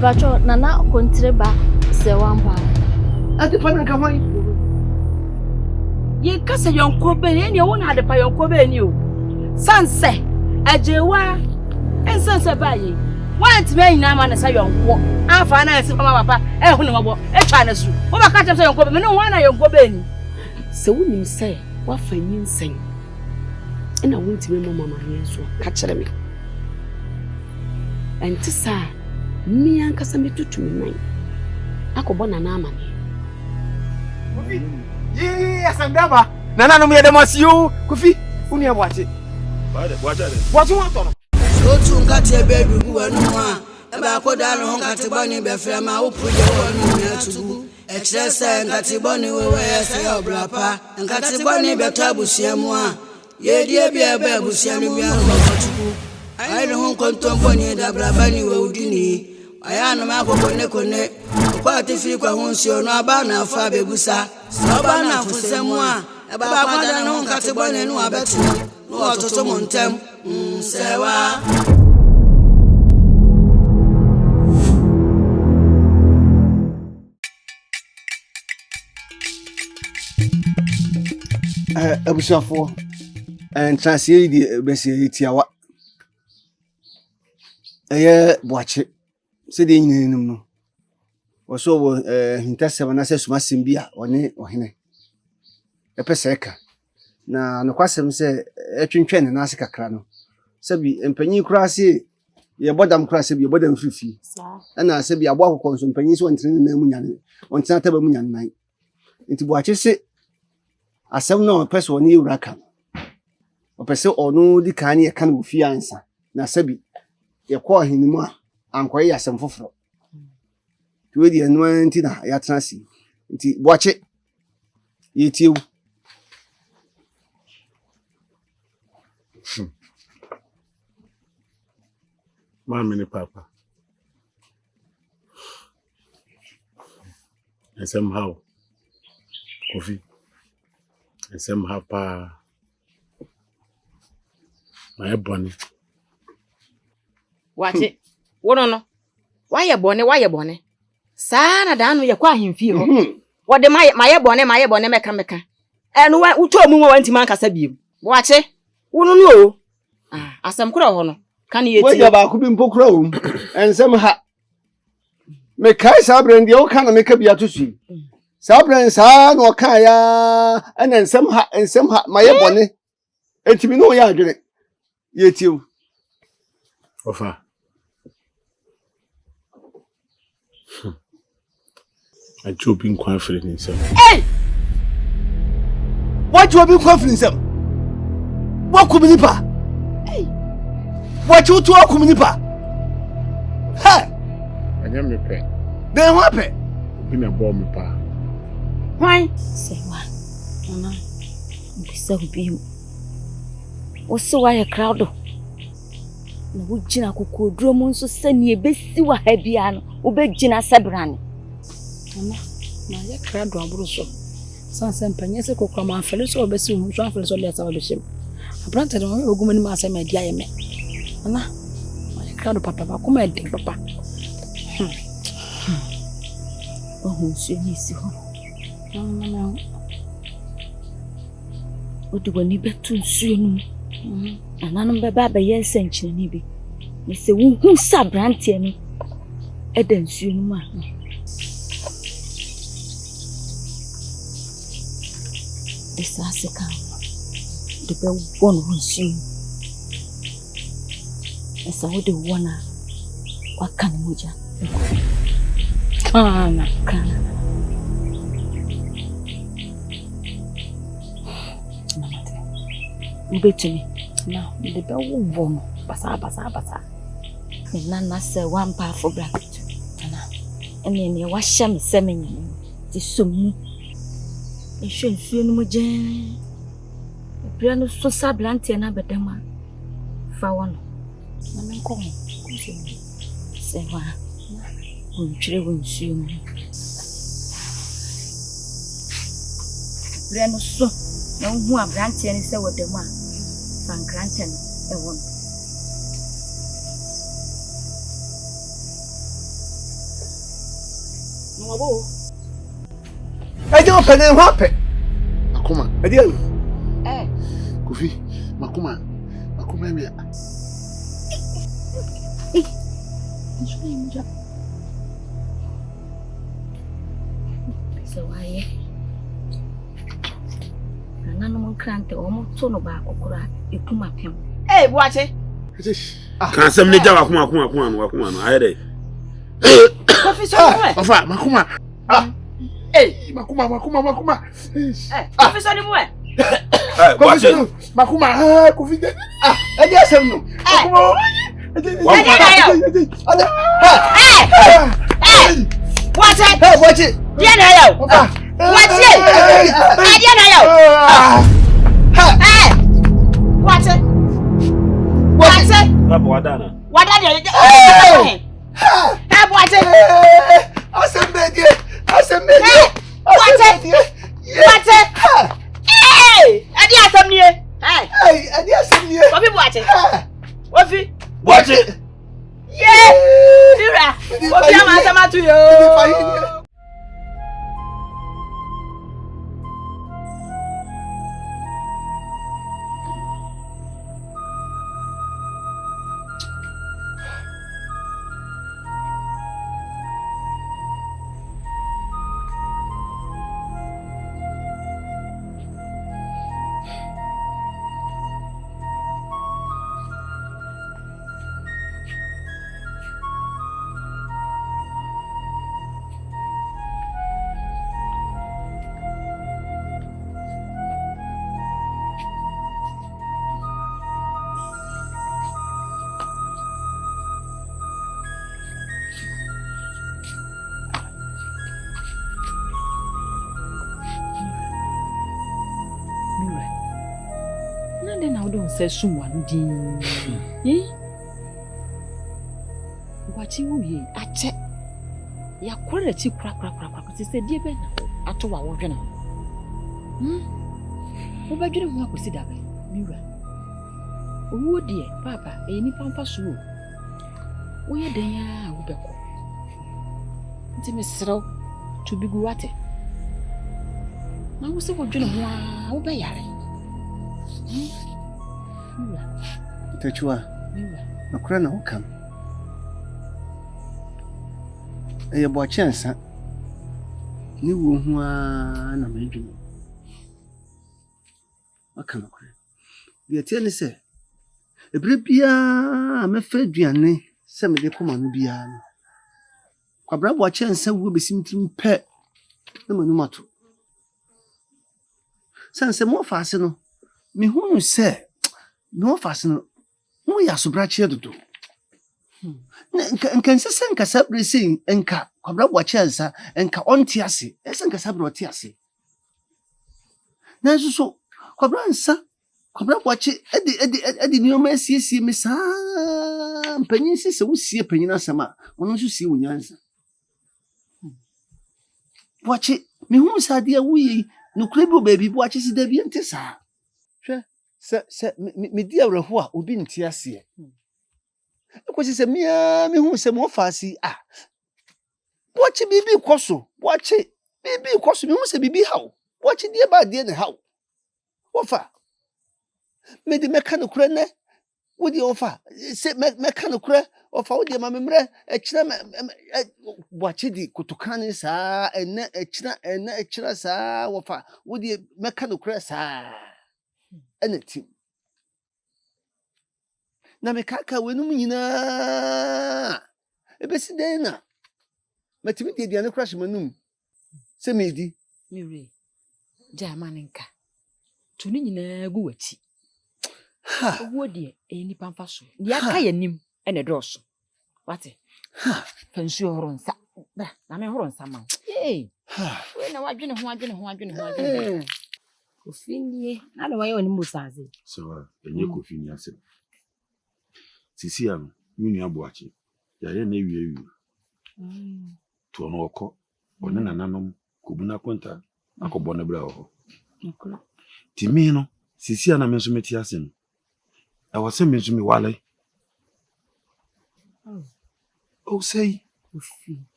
Bacho nana kontreba se wamba. Ati pana kamai. Ye kasa yonko be ni won hade pa yonko be ni o. Sanse ajewa ensanse baye. Want me na ma na sa yonko. Afa na ese mama papa e hu ne mabo e twa na su. Wo ba ka tell say yonko be me no wan na yonko be ni. Se wonim say wa fa nyinsan. Ina wonti me mama ma yeso ka kire me. Enti sa mi ankasa metutu me nan. Akobọ na na ama. Ye asandaba. Nana no me demasiu. Kofi, uni abwache. Bwache wa tono. Otu nkati ebe dugu anu a. Ebe akoda no nkati boni be frɛ ma wo proje wonu me atugu. Ekire se nkati boni wewe se obrapa. Nkati boni be to abusua mu a. Ye die bia ebe abusua no bia no botugu. Ai no hon konton boni da braba ni we udini. Aya no ma kone. Kwa tifi kwa hunsi ono aba na afa begusa. Soba na fusemu a. Eba kwada no nkati boni no abetu. No ototo montem. Sewa. Abusuafo transie di besi tiawa boache se de nyinenum no woso wo hintasema na se suma simbia one ohene epeseka na no kwasem se etwentwen na ase kakra no sabi empanyi kura se ye bodam kura se bi bodam fifi na se bi abo akokon so empanyi se wontene na munyane wontena taba munyane nan enti boache se asem no pese woni uraka o pese onu di kan ye kan ofi ansa na sabi ye ko hinimu a ankoye asem foforo tuwe di enu anti na ya transi nti boache ye tiu Mami ni papa and somehow Kofi and somehow pa my bonny. Wache wono no why bone sana danu ye kwa himfi ho wode my bone meka enu uto mu wanti man kasa biem wache wono no asem kura ho no kan ye ti wo ba ku bi mpokura wo ensem ha me kai sabren de o kan me ka bia to su sabren sa no kan ya ensem ha maye bone etimi no ya adwene ye tiu Ofa I joke in confidence. Hey! What you be confidence? What could be nipa? Hey! What you to a nipa? Ha! I am your pet. Then what pet? Been a bomb, pa. Why? Say what? Mama, be so be. Also, why a crowd? Na wujina kukodro mo nso sani ebesi wa ha bia no obegina sebrane Mama na ya krado aburu so sanse mpanye se kokwa ma afele so obesi hu so afele so le sa obeshim abrante no ogumani ma asema dia yeme ana ya krado papa ba kuma ede papa ohu so ni si ho mama odi woni betu nsuo no Ananum beba be yen senchine ni bi. Me se wu sabrante no. Eda nsuo no ma. This asika. De be won nsuo. Esa wo de wona waka no moja. Kana. Ubetumi na de be wo no basa na se one powerful bracket na ene wa hye me se menye ti somu ehwe nsuo no moje ebra no so sablante na bedama fa wono na menko se wa untwire wo nsuo no ebra no so na hu abrante ni se wodema Frankranten e won Mabo. I don't pay them happy. Makoma. I didn't. Kofi. Makoma. Makoma me. So why? Nananom krante omo to no ba kokora ekuma pem. Buache. Kan sem ne ja wakoma no. Aye dey. Kofi so mo. Ofa, makoma. Makoma. Kofi so ni mo e. Makoma. Kofi. I just have no. Buache. Watch it. Dia na yo. Buache. Dia na yo. Buache. Baba wadana. Wadana. Buache. Buache. Adi asam ni e. Adi asam ni e. Kofi Buache. Kofi. Watch it. Yeah. Dira. Kofi ama tu yo. Say someone din. What you ye ache. Ya kwere chi kra ti se die be na ato wa wo dwena. Wo ba dwene ho akosi da be. Miura. Owo die papa e ni pampa so. Wo ye den ya wo be ko. Nti me srew to bi gu wate. Na wo se wo dwene ho a wo be yare. Tachua. Nakura na hokam. Eye bo chensa. Ni wo hu a na medwene. Aka nakura. Bi atie ne se. Ebre bia me fa aduane se me de koma no bia no. Kwabra bo chensa wo besimtim pe. Na manu mato. Sanse mo faase no. Me hunu se no faase no. Mo ya sobrache dodo. Nka sese nka sabre sei nka kwabra bo chensa nka onti ase. Ese nka sabre oti ase. Na so kwabra nsa kwabra bo che edi ni o ma siesie me sa panyin sese wo sie panyin asema wono so sie wonyansa. Bo che me hu sa dia wuyi no krebi baby bo che si da bi ente sa. Hwe se me dia wreho a obi nti ase. Ekosi se mia me hu se mo faasi bo che bibi koso bo che bibi koso me hu se bibi hawo bo che die ba die ne hawo wo fa me di meka no kure ne wo di ofa se meka no kure ofa wo di ma memre ekira bo che di kutukane sa ene ekira sa wo fa wo di meka no kure sa ene tim na me kaka wenum nyina ebesi den na matimi de diane crash manum se medi Mire. Jamanenka. Tuni nyina gu wati. Owo de eni pamfa so. Dia ka yanim ene droso. Wate. Fansu horonsa. Ba, na me horonsa ma. We na wadwene ho. Ofinie, na do waye oni musaze. So, enye Kofi ni ase. Sisi am, mini aboache. Ya ye na ewie. To no okọ. One nananom kobuna kwanta akọbọ na bra ho. Timi no, sisi ana me nso meti ase no. I was saying me wale. Oh say Kofi.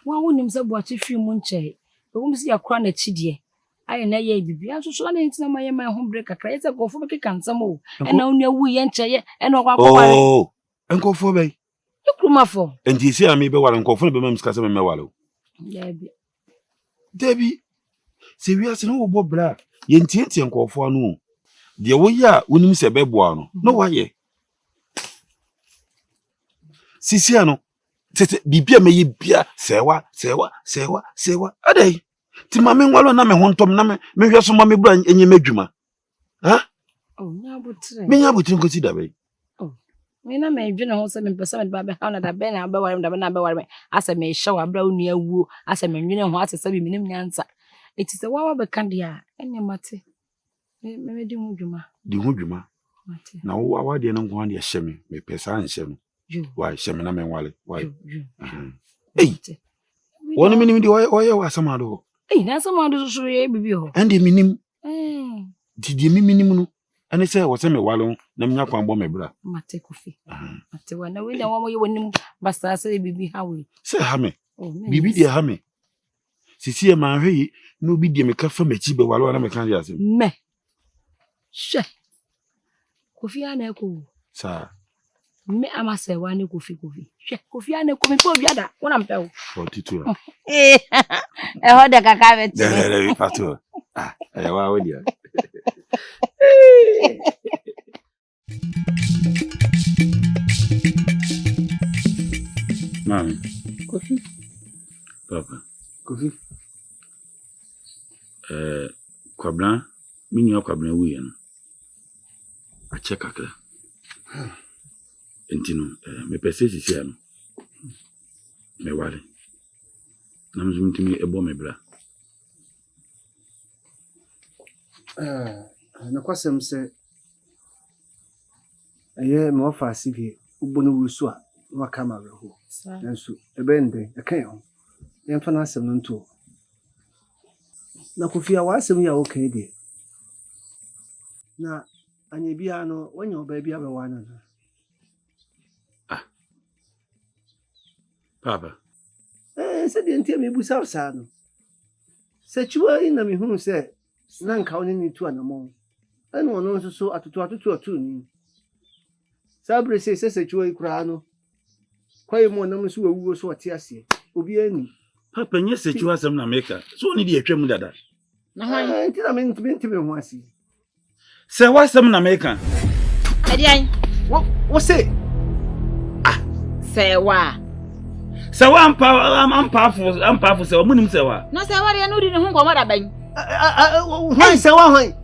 Wa wonim se boache fi mu nche. Wo si yakra na chidie. Aye na ye bibi anso so na ntina ma ye ma ho break kakra. Ye se gofo be keka nsam o. E na onu awu ye nche ye. E na kwa kwa. Oh, enkofo be. Ikrumafo. Enti si ami be wale enkofo be mem skase me wale. Debi. Se wi ase no wo bobra. Ye ntienti enkofo anu. De wo ya wonim se be boa no. No wa ye. Sisi ano. Tete bibia me ye bia sewa. Adai. Ti mame nwalo na me hontom na me hweso ma me bra enye madwuma. Ha? Oh, nya botre. Me nya botre nkosi da be. Oh. Me na me dwene ho se me pese me ba be ha na da be na be ware me na be ware me. Ase me hye wa bra onu awuo, ase me nwene ho ase se bi minim nyansa. Eti se wa be kan dia, ene mate. Me di ho dwuma. Di ho dwuma. Mate. Na wo wa de no nko an de hye me pesa an hye no. Why hye me na me nwale. Why? Hey. Woni minim di oye wa samado. Na samado so ye bibi ho. Ande minim. Di minim no. Ane se wo se me wale na mnya kwan bo me bra. Mate Kofi. Mate wa na we na wo ye wonim basa se bibi ha we. Se ha me. Bibi di ha me. Sisi e ma hwe no bi di me ka fa machi be wale na me kan ya se. Me. She. Kofi ana ko. Sa. Me ama se wa ne Kofi. She. Kofi ana ko me po biada. Wona mpe wo. O titu. Ho de kaka beti. Dele pato. Ya wa we dia. Mami. Kofi. Papa. Kofi. Kwabna, mini kwabna wuye no. A check akra. Entino, me pese sisi ano. Me wale. Na mzumtimi ebo me bra. Na kwasem se aye me ofa asivie ubonu wusu a wa kamera ho. Nanso ebende ekan ho. Yemfa na asem no nto. Na Kofi a wa asem ya okay de. Na anye bia no wanya oba bia be wa na. Papa. Se de ntia me busa usa no. Se chiwa ina me hu se na nka woni ni tu anamo. Eno ono nso so atoto ni. Sabre se chiwa ikura no. Kwaye mo nam so awuo so ote ase. Obi ani. Papa nye se chiwa asem na meka. So ni de atwam dada. Na hwan? Nti na me ntime ho ase. Se wasem na meka. Edi an. Wo se Se wa. Se wa ampa fo se wa munim se wa. No se wa de no di ne ho nkomo da ban. hwan se wa hwan.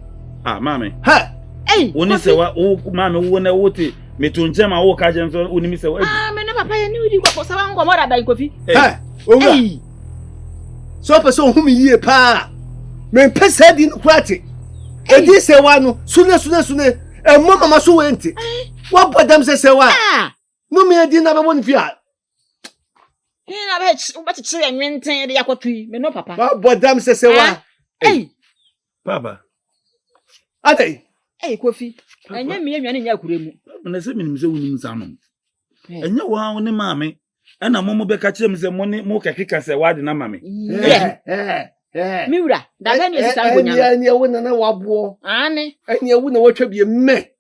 Mami. Ha. Woni se wa mami wo na wote metunje ma wo ka je nso woni se wa. Me no papa ye ni udi kwa se wa nkomo da ban Kofi. Ha. Owura. So person hu mi yie pa. Me pese di nkwate. Edi se wa no sune mo mama so wenti. Wa bodam se wa. No me edi na be won fi a. Na be ubati ya nwenten de yakotui me no papa. Wa bodam se wa. Papa. Adai. Kofi. Enye me enwane nya akuremu. Na se minim se wonim sano. Enye wa woni maame. Ana mo be ka kire me se mo ne mo kekeka se wa de na maame. Miura, da ga ni esisa ngonya. Anya wona na wabo. Ane. Anya wona watwa bie me.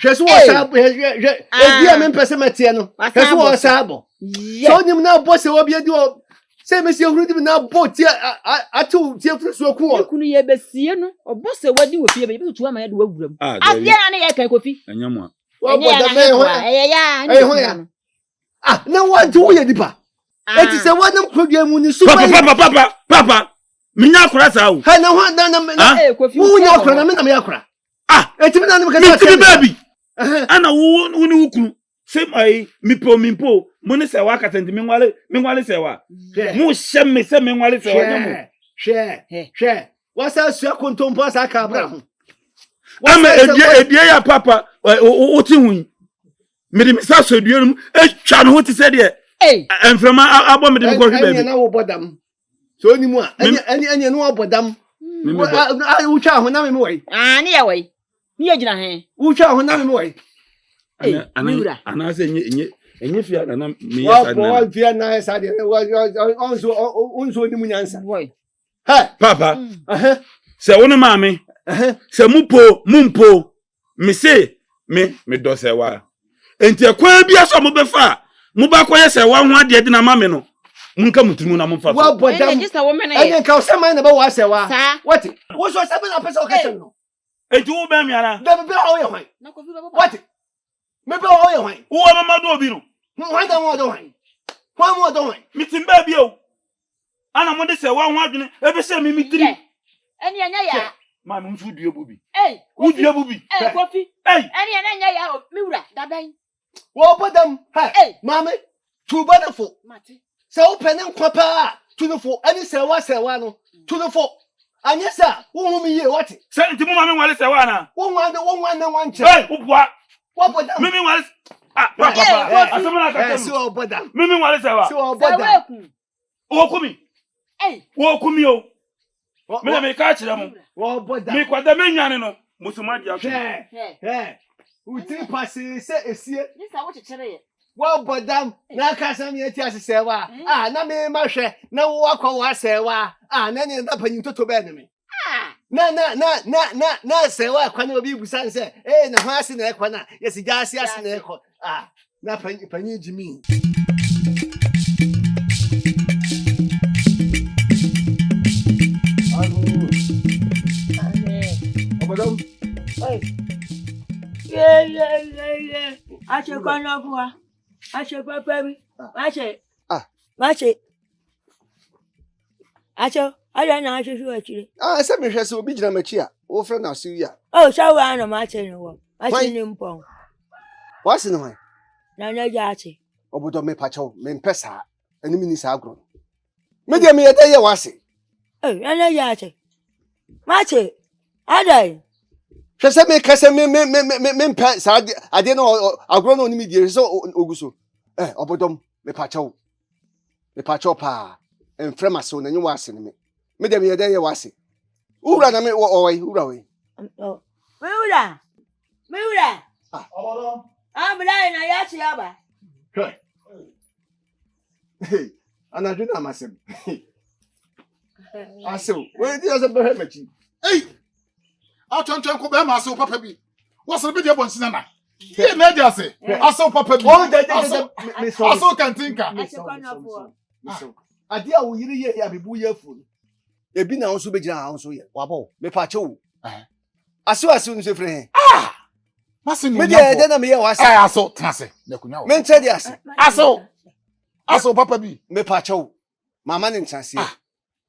Hweso wo sabo. Edi a me mpese metie no. Hweso wo sabo. So nim na bo se wo bie di o. Se me se huru di na bo tie atu tie frusu ku o. Kunu ye besie no. Obo se wadi wo fie be tu ama ye de wawuram. Ade na ne ye kan Kofi. Anya mo. Wo bo da me ho. Ya. Na what do you dipa? Eti se wa nam kodua mu ni so. Papa. Minya akora sa wo. Ha na ho na Kofi. Wo nya akora na me na me akora. Eti me na me ka sa. Eti baby. Ana wo ni wukunu. Same ai mimpo. Mo ni se wa ka tenti me nwale se wa. Mo hye me se me nwale se wa nyamo. Hwe. Wa sa sua kontompo sa ka bra ho. Ama edie ya papa o ti hu. Me de misa so duanum twa no ho ti se de enframa abo me de ko hwe baby na wo bodam so ni mu a anya no wo bodam wo twa ho na me wai ne ya wai ni ya gina he wo twa ho na me wai ana se Enye fia na me Wa yesa bo na. wa fia na esa de onso ni munyansa. Boy. Ha. Papa, Aha. se woni maame, se mumpo, me se me do se wa. Enti ekwan bia so mo befa, mo ba koye se wa ho ade de na mame no. Munka mutunu na mo fa. Wa bodam. Just a woman. Ene ka o se man na ba wa se wa. Sa. What? Wo so se be na pesa o ka che no. Enti wo ba mi ana. Da be o ye hwan. Na ko fi baba. What? Me be o ye hwan. Wo mama do obi no. Hwan da mo do hwan. Hwan mo do hwan. Mitimba bi o. Ana mo de se wa ho adwene, e be se mi mitiri. Eni anya ya. Ma mo nfu dua bubi. Eh. Wo dua bubi. Eh, kofi. Ei, Eni anya ya o miwura daban. Wo bodam. Ha. Hey. Mame. Tu bodafo. Mate. Se o pene nkwa pa. Tunufo. Ani se wa no. Tunufo. Anya sa. Wo hu mi ye what? se enti mo mame wale se wa na. Wo wan na wan che. Ei, ubwa. Wo bodam. Mimi wale. Ah, papa. Asema na ka Si tem. wo bodam. Mimi wale se wa. Si wo Sa bodam. weku. Wo kumi. Eh. Wo kumi o. Me me ka kire mo. Wo bodam. Me kwada me nyane no. Musuma dia so. Uti pasi se esie. This a what chere ye. Wo bodam na ka sam ye ti asese wa. Na me ma hwe na wo akwa wa se wa. Na ne da panyin toto be ne me. Na se wa kwa na obi busan se na ho ase na ekwa na yesi ja ase na ekọ. Na panyin jimi. Obodom. Yeah. Ache kono bua. Ache papa mi. Ache. Ache. Ache na ache shu achire. Se me hwe se obi gina machi a, wo fra na so wi a. Oh, shawa na ma ache no wo. Ache ni mpon. Wasi no hwan? Na na ja ache. Obodom me pacho, me mpesa. Ani mi ni sa agro. Me de me ye da ye wasi. Na na ja ache. Ma ache. Adai. Hwese me kase me mpa sa ade no agro no ni mi die so oguso. Obodom me pacho. Me pacho pa. Enfrema so na nyi wasi ni me. Me de me ye da ye wasi. Ura na me owai, ura we. Oh. Miura. Obodom. Bra na ya chi aba. Hey, anadwe na masem. Aso, we di ase be machi. Hey! Atwantwan ko be ma so papa bi. Wosere be de bonsina na. Ye na dia se. Aso papa bi. Oh, me so. Aso kan tinka. Ache kono bua. Ade a wo yiri ye ya bebu ye fu. Ebi na won so be gina ha so ye. Wabo, me pa che wo. Aso no so fre he. Masi no. Me de na me ye wase. Aso trase. Na kunya wo. Me nche de ase. Aso papa bi. Me pa che wo. Mama ne nchase.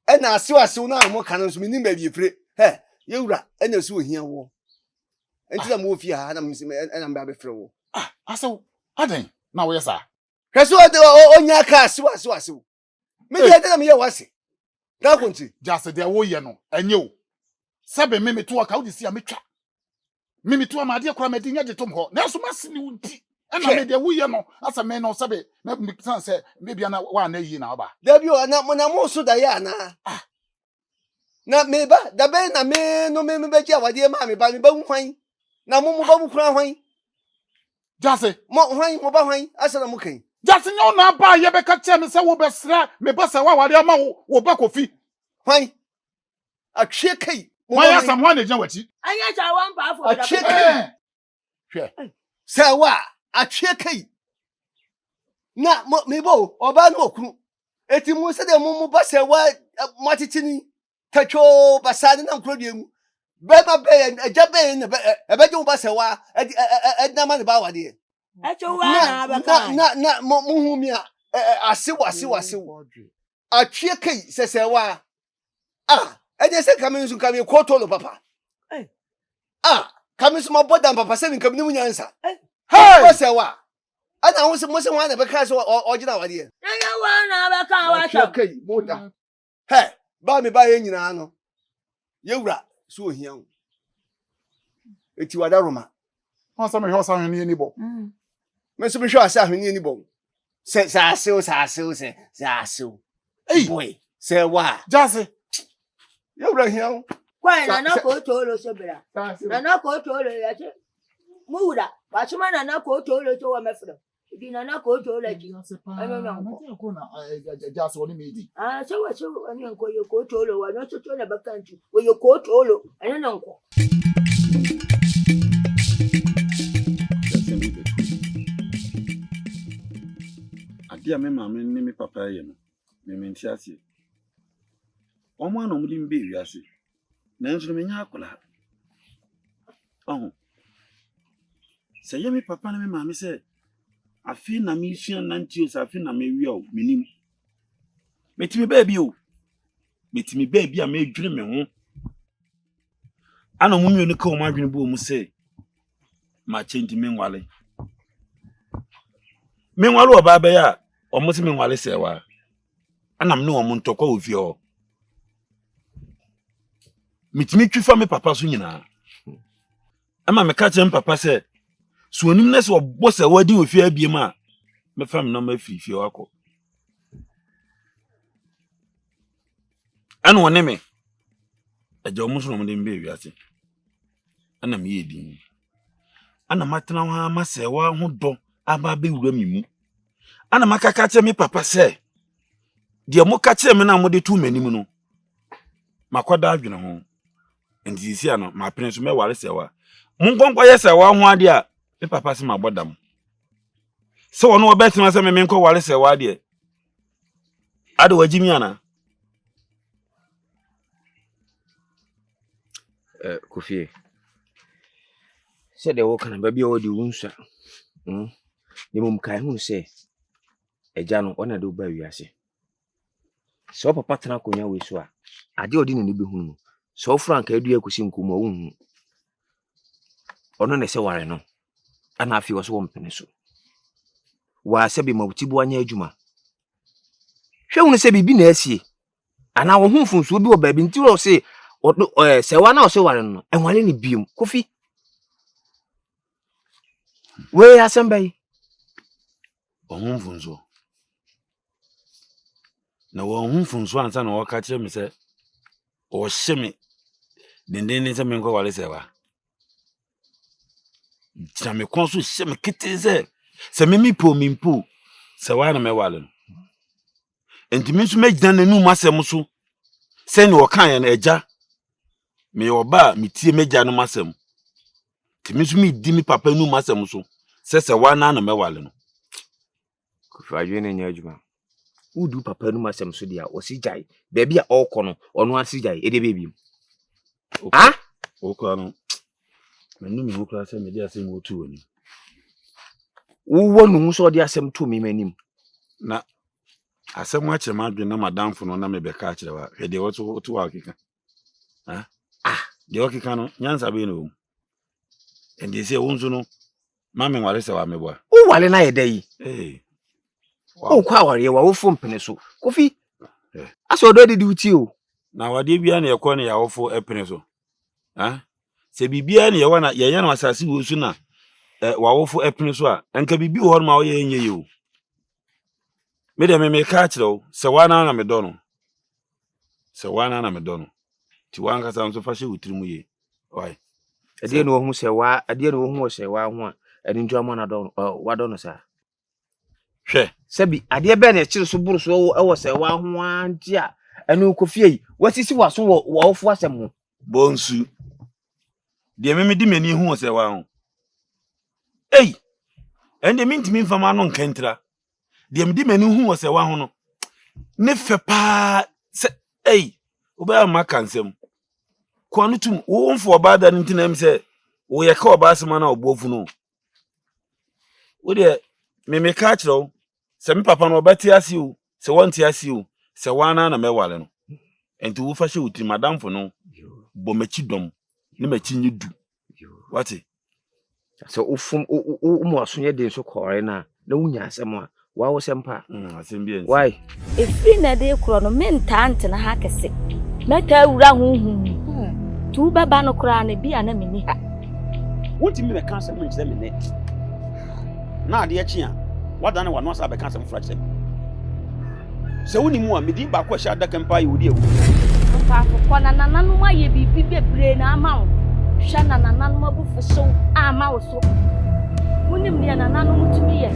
E na aso na mo kan so me ni ba bi fre. He, ye wura, e na so ohia wo. Enti na mo fi ha na me na me ba fre wo. Aso aden na wo yesa. Hweso onya ka aso. Me de na me ye wase. Da konti. Just de wo ye no. Enye wo. Sabe me to aka wo di si a metwa. Me to ma de kora me di nya de tom ho. Na so masi ni wunti. Na me de wo ye no. Asa me no sabe me san se me bia na wa na yi na oba. Da bi o na mo so da ya na. Na me ba da be na me no me be ji awade ma me ba hwan. Na mo ba mu kura hwan. Just Mo hwan mo ba hwan asa na mo kan. Just no na ba ye be ka che me se wo be sra me ba se wa ware ma wo ba kofi. Hwan. Atwe kai. Ma ya sam hwan na gya wachi. Anya cha wan pa fo. Atwe kai. Hwe. Se wa atwe kai. Na me bo oba na okunu. Eti mu se de mu ba se wa matitini. Tacho basade na nkro de mu. Be ma be eja be na be je mu ba se wa na ma ne ba wade. Ache wa na abaka. Na mo hu mi a ase atwe kai sese wa ede se kamen su kamen kwotolo papa kamen su mabodan papa se nka binu nyansa hey se wa ana wo se mo se wa na be ka so ogina wade Anya wa na abaka wa atwe so. kai boda hey ba me ba ye nyina no ye wura so ohia wo eti wada roma Won sa me ho sa hwene ni bo. me so be hwa sa hwene ni bo se Hey boy se wa Just ye wura hia wo Kwa na ko tolo so bra. Na ko tolo ya che. Muura, ba chuma na ko tolo to wa mefro. Dina na ko to la ji. Just one meeting. Ah, so ani ko yo ko to lo wa no to na bakantu. We yo ko to lo. Ani na ko. Adia me maame ne me papa ye no. Me menti ase. Omo na omudi mbe wiase. Nanso me nya akola. Se ye me papa ne me maame se afi na me sua nanti o se afi na me wi o menim. Metimi baabi o. Metimi baabi a me dwene me ho. Ana mummi no ka o ma dwene bo mu se ma change me nwale. Me nwale oba ba ya omo se me nwale se wa. Ana me no omo ntokwa ofie o. Mitimi twifa me papa so nyina. Ama me ka che me papa se so onim na se obbo se wadi ofie abiem a me fam na ma fifie wako. Ana wone me ajo mo so no de mbe wiase. Ana me yedi. Ana matena ho ama se wa ho do aba be wura mi mu. Ana makaka che me papa se de mo ka che me na mo de tu manim no. Makoda adwene ho. Ndi isi ano ma pene so me ware se wa. Munkonkwa ye se wa ho ade a me papa se mabodam. Se wono obetima se me menko ware se wa de. Ade wagimi ana. Kofi. Se de wo kana ba bia wo di wunsa. Ni mum kai hu se eja no ona de wo ba wiase. So papa tena konya we so a ade odi na ne be hu no. So frank adu akusi nkumo wo hu. Ono ne se ware no. Ana afi wo so wo mpene so. Wa se bi mawtibu anya adwuma. Hwe hu se bibi na asie. Ana wo hu funso bi wo ba bi nti wo se se wa na wo se ware no. Enwale ne biom. Kofi. We asembai. Ohun funso. Na wo ohun funso ansa na wo ka kire me se o hye denden se me nko wale se wa. Ja me konso hye me kete se me mi po se wa na me wale no. Enti mi so me gyan nanu masem so se ni wo kan ya na eja me oba mi tie me gyan no masem. Ti mi so mi di mi papa nu masem so se wa na me wale no. Kofi adwene nya adwuma. Udu papa nu masem so dia o si jai bebi a okono ono asi jai ede bebi ah okwa no menu mi okwa se me dia se mo tu oni wo nu so dia asem to mi manim na asem a kire ma adwen na madamfo no na me be ka kire wa ede wo to wa kika de okika no nyansa be no ende se wonzo no ma me wale se wa me boa o wale na yeda yi wow. O kwa ware wa wo fo mpene so Kofi aso do de uti o na wade bia na yakọ na yawofo epene so se bibia na ye wana ye yana asase wo su na wawofo epene so a enka bibi wo ma wo ye enye yo me de me ka kire o se wana na me do no se wana na me do no ti wanka sa nso fa hye wutirimu ye oi ade no hu se wa ade no hu se wa ho a ade ntu amona do wa do no sa hwe sabi ade be na kire so buru so wo se wa ho anti a enu Kofi yi wasisi waso wo ofo asem ho bonsu de me di mani hu se wa ho ende mintimi mfama no nkantra de me di mani hu se wa ho no ne fe pa se oba ma kansem kwanu tum wo mfo oba da ntinam se wo ye ka oba asema na obofu no wo de me ka kiro se me papa no obati ase o se wonti ase o se wana na mewale no enti wo fa hye uti madamfo no bo machi dom ne machi nyidu wati so ufum umu asonye de so kore na wunya asem a wa wo sempa asem bi ensi why efri na de kro no mentante na ha kese meta wura huhu tu baba no kra na bia na meni ha wonti me ka asem nche me ne na ade achi a wada na wano asa be ka asem fra che se woni mu a medi ba kwa sha adaka mpa yi wodi ewu mpa ko na nananu ma ye bibi bebre na ama wo hwa na nananu ma bu fuso ama wo so woni me nananu mutumi ye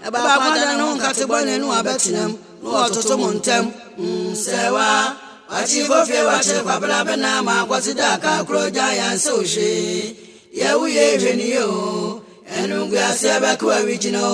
eba kwada no nkate bone no abetinam no ototo montem sewa achifo fie wache kwabla bena ma kwasida ka kroja ya sohwe ye wuye hweniyo enu gwa se ba kwa wijino